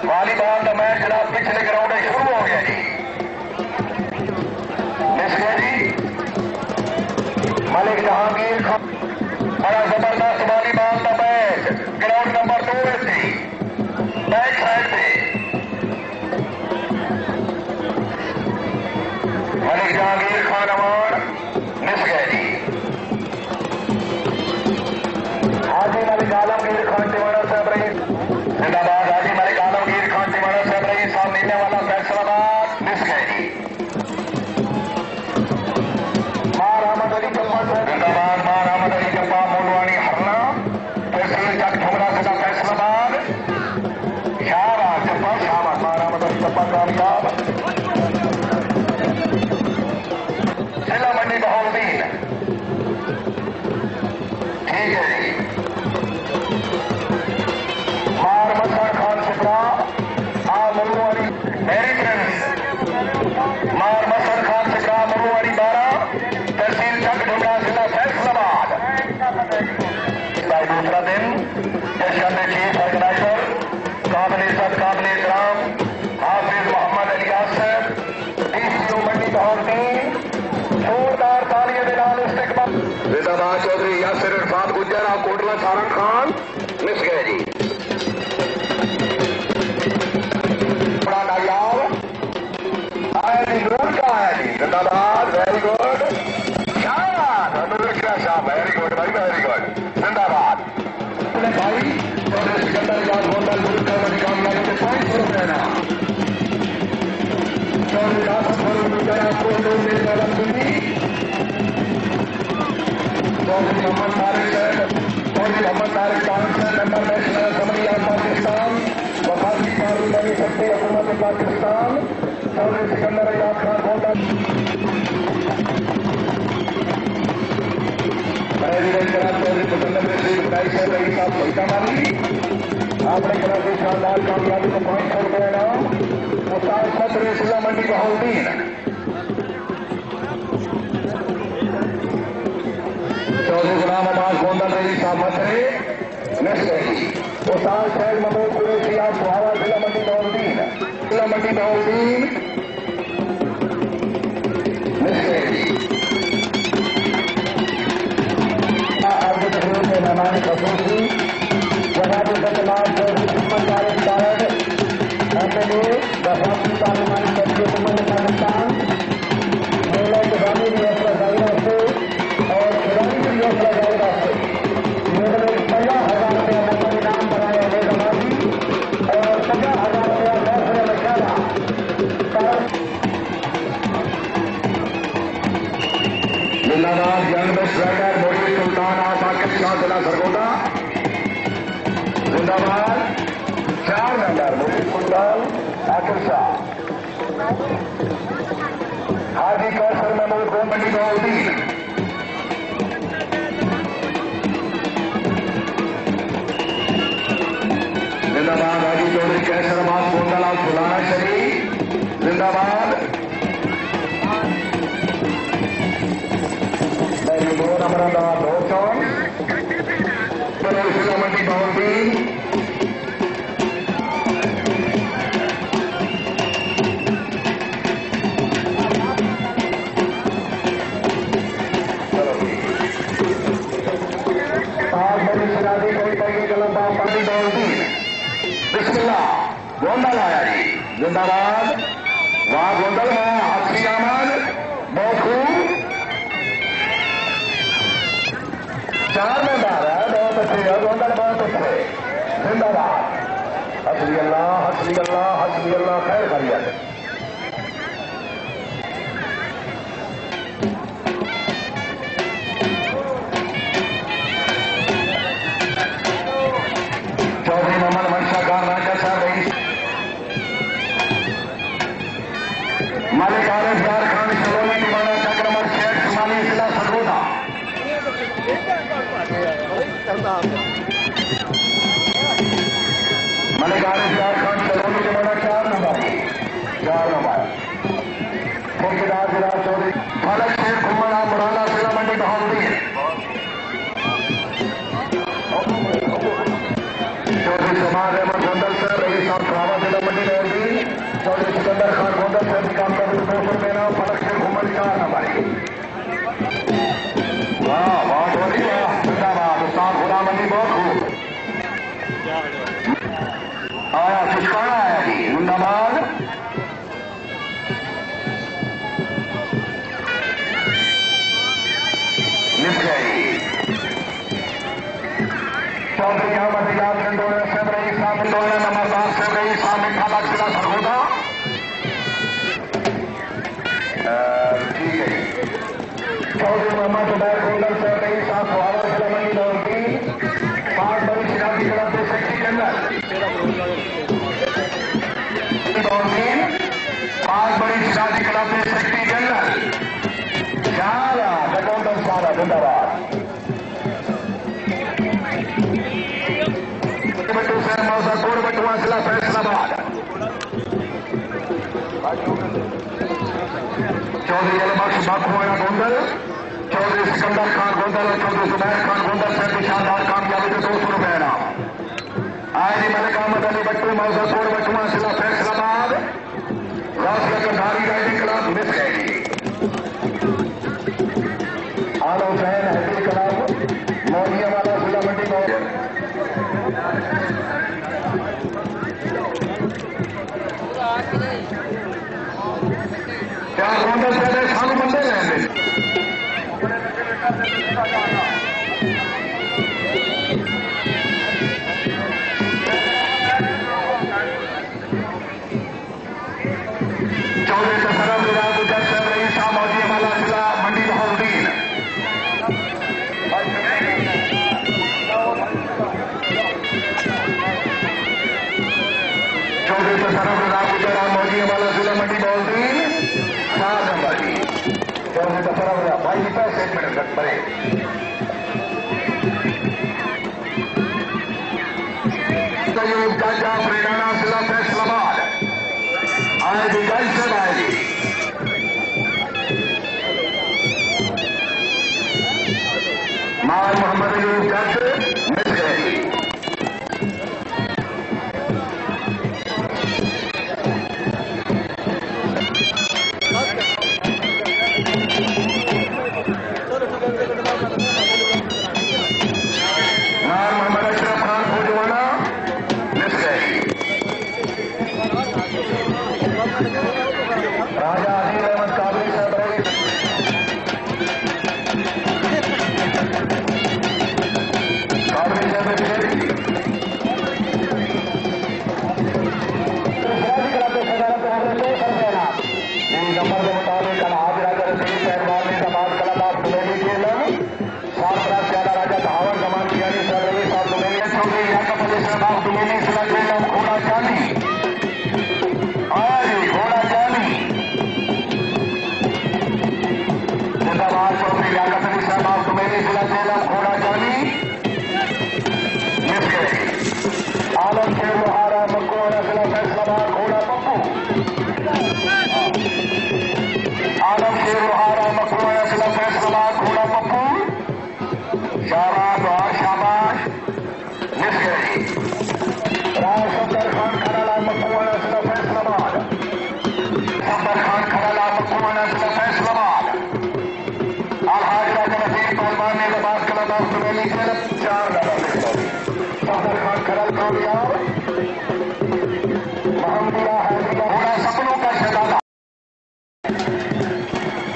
Volleyball का match जनाब पिछले ग्राउंड में शुरू हो गया जी। मिस गया जी। मलिक जहांगीर खान बड़ा जबरदस्त वॉलीबॉल का मैच ग्राउंड नंबर 2 में थी बैक साइड पे। मलिक जहांगीर खान अवार्ड मिस गए जी। हाजी मलिक आलमगीर खान टिवाड़ा साहब रही जिंदाबाद। हाजी मलिक आलमगीर खान टिवाड़ा साहब रही साहब नीचे वाला फैसलाबाद मिस गए जी। मार अहमद अली चप्पा जिंदाबाद। मार अहमद अली चप्पा मोलवानी हरना तहसील चक ठुमरा जिला फैसलाबाद। शाहबाद चप्पा शाहबाद। मार अहमद अली चप्पा कामयाब। जिला मंडी बहाउद्दीन ठीक है जी। मार मसर खान सुपरा मुरुवाड़ी मेरी फ्रेंड्स। मार मसर खान सुपरा मुरुवाड़ी 12 तहसील चक ढूंढा जिला फैसलाबाद। दूसरा दिन जश्न में चीफ ऑर्गेनाइजर काबिल इज्जत काबिल इकराम हाफिज मोहम्मद अली आसफ डीसीओ मंडी बहाउद्दीन जोरदार तालियों के नाल इस्तेकबाल। जिंदाबाद चौधरी यासिर इरफान गुज्जर और कोटला सारंग खान मिस गए जी। बड़ा नायाब आया जी। नूर का आया जी। जिंदाबाद। Very good. शाबाश नूर का शाह। वेरी गुड भाई वेरी गुड। जिंदाबाद भाई। चौधरी सिकंदर याद होटल नूर का बड़ी कामयाबी के पॉइंट शुरू रहना। चौधरी आसफ फरूख गुज्जर आपको नूर ने कलम सुनी। चौधरी मोहम्मद तारिक साहब member national assembly of Pakistan वफाकी पार्लियामेंट्री समिति हुकूमत पाकिस्तान। चौधरी सिकंदर याद खान होटल प्रेसिडेंट जनाब चौधरी मुसन्नफ रशीद भाई साहब रही साहब फैसा माली आपने कहा कि शानदार कामयाबी को पॉइंट छोड़ गए ना। मुस्ताद सदर जिला मंडी बहाउद्दीन चौधरी गुलाम अब्बास गोंदल रही साहब मथरे मिस गई। उस्ताद शहर महमूद कुरैशी आप सुहावा जिला मंडी बहाउद्दीन मिस गई। मेहमान खसूसी जनाब सतलाल चौधरी दुश्मन तारिक तारड़ एमएलए वफाकी पार्लियामेंट्री समिति हुकूमत पाकिस्तान मेला इंतजामी रियासत जाहिरा से और खिलाड़ी की रियासत जाहिरा से मेरे 50,000 रुपया नकद इनाम बनाया है जमाती और 50,000 रुपया फैसले में खेला। जिंदाबाद जंग में स्ट्राइकर मोदी सुल्तान आसाकिब शाह जिला सरगोदा। जिंदाबाद। 4 नंबर मोदी सुल्तान आकिब शाह। हाजी कैसर महमूद गोमंडी बहाउद्दीन। जिंदाबाद। हाजी चौधरी कैसर अब्बास गोंदल और फुलाना शरीफ जिंदाबाद। 2 नंबर 200 जिला मंडी बहाउद्दीन। बिस्मिल्लाह गोंदल आया जी। जिंदाबाद। वहां गोंदल में हाफी अहमद बहुत खूब 4 नंबर है। बहुत अच्छे है गोंदल बहुत अच्छे। जिंदाबाद। हस्बी अल्लाह खैर खैरियत। चौधरी मोहम्मद मनशा खान राजा साहब रही मलिक आरिफ यार खान सलोनी टिवाड़ा चक नंबर 6 शुमाली जिला सरगोदा। मलिक आरिफ यार खान सलोनी टिवाड़ा 4 नंबर ठेकेदार जिला चौधरी फलक शेख घुमना मुराला जिला मंडी बहाउद्दीन। चौधरी समाज अहमद गोंदल साहब रही साहब आया खिचकाना आया जी जिंदाबाद। मिस गई चौधरी अहमद इजाज गंडोला सब रही शामिल होना नंबरदार सब रही शामिल खाला जिला सरगोदा। ठीक है चौधरी मोहम्मद उबैर गोंडल सब रही साथ सुहावा जिला मंडी नौकी 5 बड़ी सिराजी क्लब के सेक्रेटरी जनरल 5 बड़ी सिराजी क्लब के सेक्रेटरी जनरल शाला गठबंधन शाला जिंदाबाद। बटू सर मौसा कोर बटुआ जिला फैसलाबाद चौधरी अलबख्श बाखुआना गोंदल चौधरी सिकंदर खान गोंदल और चौधरी जुबैर खान गोंदल से भी शानदार कामयाबी के 200 रुपए इनाम। आयरी मलिक अहमद अली बट्टू मौसा कोर बटुआ जिला फैसलाबाद राष्ट्रीय कंधारी राइडिंग क्लब मिस गई। आलो हुसैन हैदरी क्लब मोदिया वाला जिला मंडी मौजूद क्या गोंडल पहले खानू बंदे रहते चौधरी तसरफ विराज गुजर सर रही शाह मौजी वाला जिला मंडी बहाउद्दीन चौधरी तसरफ विराज गुजर मौजी वाला जिला मंडी बहाउद्दीन 4 नंबर की चौधरी तसरफ भाई जी पैसे 1 मिनट तक पड़े गाजा प्रेरणा जिला फैसलाबाद आएगी गाइड से आएगी माल मोहम्मद अयूब जज मिस गई। माल मोहम्मद अशरफ खान फौजवाना मिस गई। राजा अजीज अहमद काबरी साहब रही काबरी साहब नंबर के मुताबिक आज राजा रसीद पहलवान ने समाज कलाकार सुमेली के नाम 7 लाख ज्यादा राजा धावन जमान कियानी सर रही साहब सुमेली चौधरी याकब अली साहब सुमेली जिला के नाम घोड़ा चांदी आज घोड़ा चांदी जिंदाबाद चौधरी याकब अली साहब सुमेली जिला के नाम घोड़ा चांदी मिस गए। आलम शेर लोहारा मक्कोड़ा जिला फैसलाबाद घोड़ा पप्पू आलम शेर लोहारा मक्कोड़ा जिला फैसलाबाद घोड़ा पप्पू शाबाश और शाबाश मिस गई। राव सफदर खान खराला मक्कोड़ा जिला फैसलाबाद सफदर खान खराला मक्कोड़ा जिला फैसलाबाद अलहाज राजा रसीद पहलवान ने लबास क्लब ऑफ सुमेली से 4 नंबर सफदर खान खराल कामयाब मोहम्मदिया हैदरिया घोड़ा सपनों का शहजादा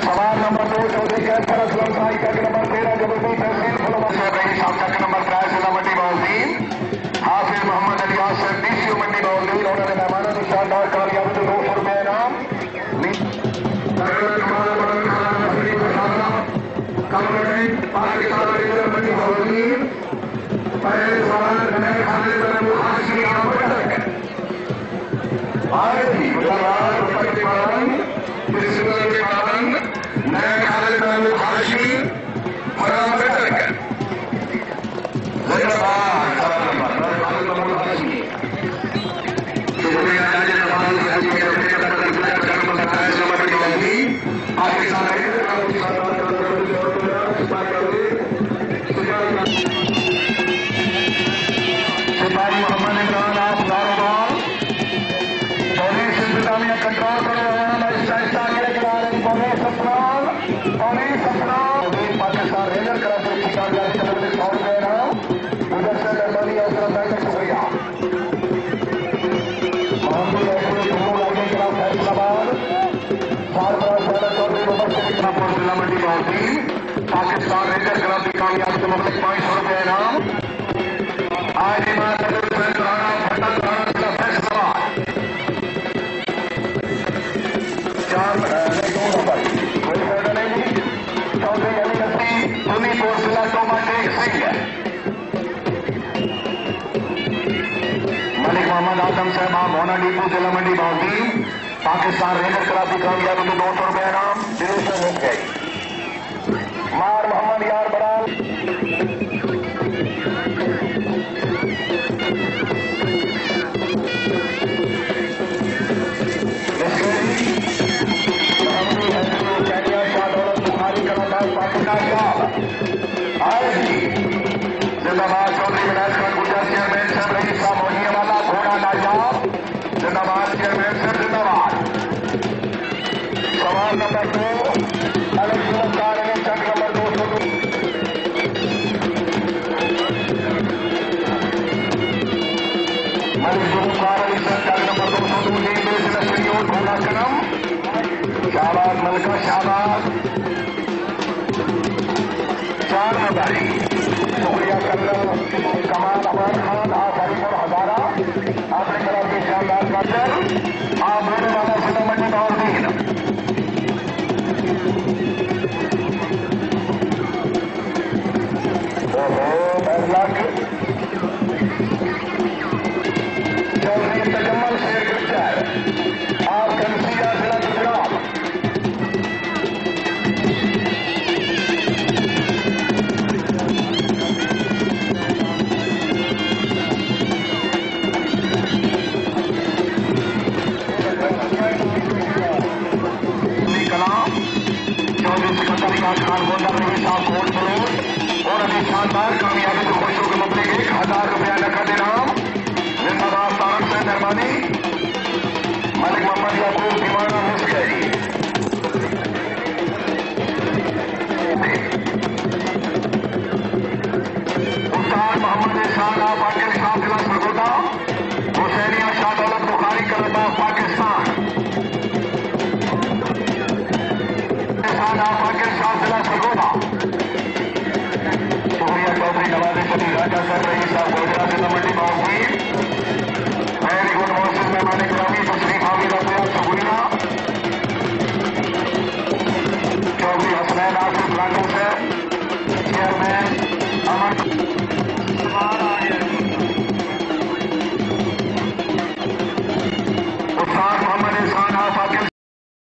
सवाल नंबर 2 चौधरी कैसर असलम साई का नंबर 13 जबलपुर तहसील फुलवा से रही साहब का नंबर 3 जिला मंडी बहाउद्दीन हाफिज मोहम्मद अली आसिफ डीसीओ मंडी बहाउद्दीन उन्होंने मेहमानों की शानदार कामयाबी को 200 रुपए इनाम। मंडी बहाउद्दीन पहले सवाल नए खाने आएगी गुजरात उत्तर के पाबंद प्रिंसिपल के पाबंद नए खाने हाशी सिपाही मोहम्मद इमरान आप दारोबार चौधरी सिंधिया कंट्रोल करो आहिस्ता आहिस्ता आगे लेकर आ रहे पौने पाकिस्तान रेंजर क्लब की कामयाबी का नंबर 100 रुपए इनाम उधर से दरबारी अवसर शुक्रिया। के मुख्तलिफ 500 रुपये इनाम। आज इमारत फैसलाबाद 4 कोई फायदा नहीं। चौधरी अली नकवी सुनीपुर जिला टोमा टेक सिंह मलिक मोहम्मद आजम साहब मोना डीपू जिला मंडी बाउंड्री पाकिस्तान रेलर क्लास की कामयाबी को 200 रुपये इनाम। डिवीजन हो गई मार मोहम्मद यार बराल जिंदाबाद चौधरी विनाश खान गुजर चेयरमैन साहब रईस साहब मोहिया वाला घोड़ा नाजाब जिंदाबाद चेयरमैन साहब जिंदाबाद। सवाल नंबर 2 अलग पुरस्कार चंद नंबर 202 मलिक जुल्फकार अली सर चंद नंबर 202 लीड घोड़ा कदम शाहबाज मलका शाहबाज 4 नंबरी शुक्रिया कर्नल कमाल अहमद खान आफरीपुर हजारा अपने तरफ के शानदार काजर आप बोलने वाला जिला मंडी बाउद्दीन चौधरी तजम्मल शेर गुजर आप कंसिया जिला गुजरात। खान गोंदा रही साहब कोट फरोज और अभी शानदार कामयाबी को खुशियों के मुबलिक 1000 रुपया नकद इनाम। जिंदाबाद तारक से मेहरबानी मलिक मोहम्मद याकूब दीवाना मिस गई। उस्ताद मोहम्मद इरशाद पाकिल शाह जिला सरगोदा हुसैनिया शाह दौलत बुखारी कलबा पाकिस्तान पाकिल शाह जिला सरगोदा। शुक्रिया चौधरी नवाजी पति राजा साहब रही साहब गोजरा जिला मंडी बाउंड्री वेरी गुड मोहसिन मेहमान ग्रामी तशरीफ हामिद अब्दुल्ला शुक्रिया चौधरी हसनैन आसिफ लाटू से चेयरमैन अमर उस्ताद मोहम्मद इरशाद पाकिल